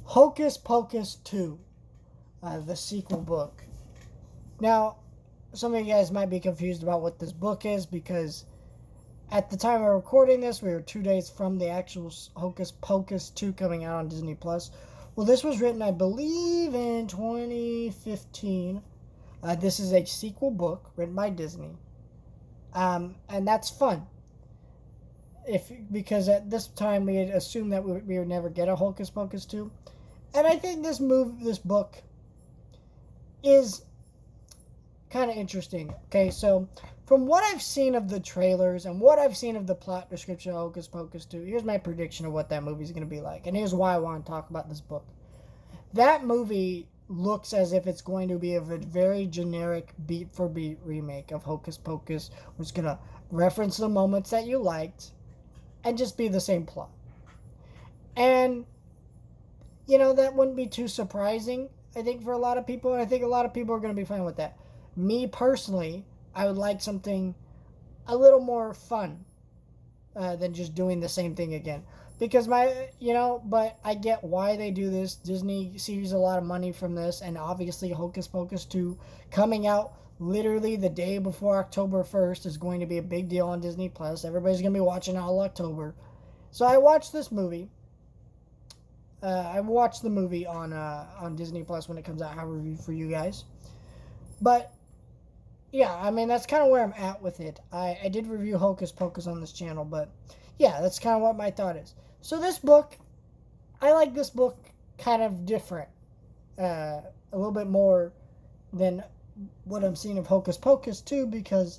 Hocus Pocus 2, the sequel book. Now, some of you guys might be confused about what this book is because at the time of recording this, we were 2 days from the actual Hocus Pocus 2 coming out on Disney+. Well, this was written, I believe, in 2015. This is a sequel book written by Disney. And that's fun. Because at this time we had assumed that we would never get a Hocus Pocus 2. And I think this book is kind of interesting. Okay, so from what I've seen of the trailers and what I've seen of the plot description of Hocus Pocus 2, here's my prediction of what that movie is going to be like. And here's why I want to talk about this book. That movie looks as if it's going to be a very generic beat-for-beat remake of Hocus Pocus, which is going to reference the moments that you liked and just be the same plot. And, that wouldn't be too surprising, I think, for a lot of people. And I think a lot of people are going to be fine with that. Me, personally, I would like something a little more fun than just doing the same thing again. Because but I get why they do this. Disney sees a lot of money from this. And obviously Hocus Pocus 2 coming out literally the day before October 1st is going to be a big deal on Disney+. Everybody's going to be watching all October. So I watched this movie. I watched the movie on Disney+ when it comes out. I have a review for you guys. But, yeah, I mean, that's kind of where I'm at with it. I did review Hocus Pocus on this channel, but, yeah, that's kind of what my thought is. So this book, I like this book kind of different. A little bit more than what I'm seeing of Hocus Pocus 2 because,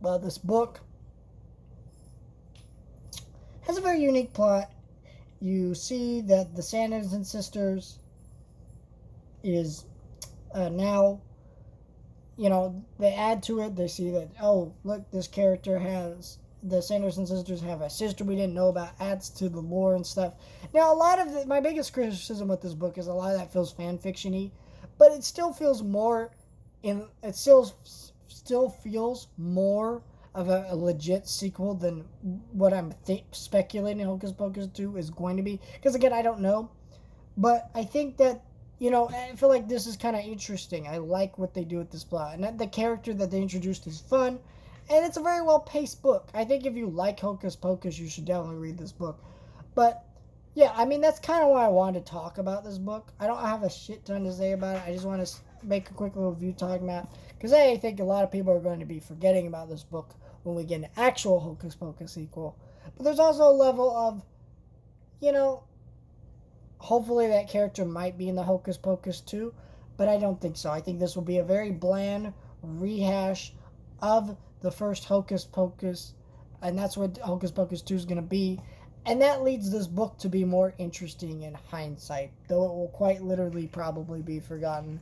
well, this book has a very unique plot. You see that the Sanderson sisters is now, they add to it. They see that, oh, look, this character has, the Sanderson sisters have a sister we didn't know about, adds to the lore and stuff. Now, a lot of my biggest criticism with this book is a lot of that feels fan fiction-y, but it still feels more it still feels more of a legit sequel than what I'm speculating Hocus Pocus 2 is going to be. Because again, I don't know. But I think that, I feel like this is kind of interesting. I like what they do with this plot. And the character that they introduced is fun. And it's a very well-paced book. I think if you like Hocus Pocus, you should definitely read this book. But, yeah, I mean, that's kind of why I wanted to talk about this book. I don't have a shit ton to say about it. I just want to make a quick little review talking about it. Because I think a lot of people are going to be forgetting about this book when we get an actual Hocus Pocus sequel. But there's also a level of, hopefully that character might be in the Hocus Pocus 2. But I don't think so. I think this will be a very bland rehash of the first Hocus Pocus. And that's what Hocus Pocus 2 is going to be. And that leads this book to be more interesting in hindsight. Though it will quite literally probably be forgotten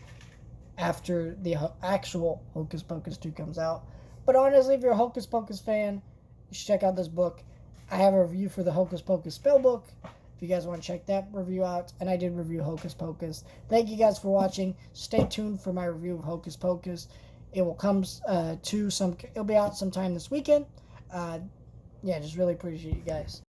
after the actual Hocus Pocus 2 comes out. But honestly, if you're a Hocus Pocus fan, you should check out this book. I have a review for the Hocus Pocus spellbook, if you guys want to check that review out. And I did review Hocus Pocus. Thank you guys for watching. Stay tuned for my review of Hocus Pocus. It will come it'll be out sometime this weekend. Yeah, just really appreciate you guys.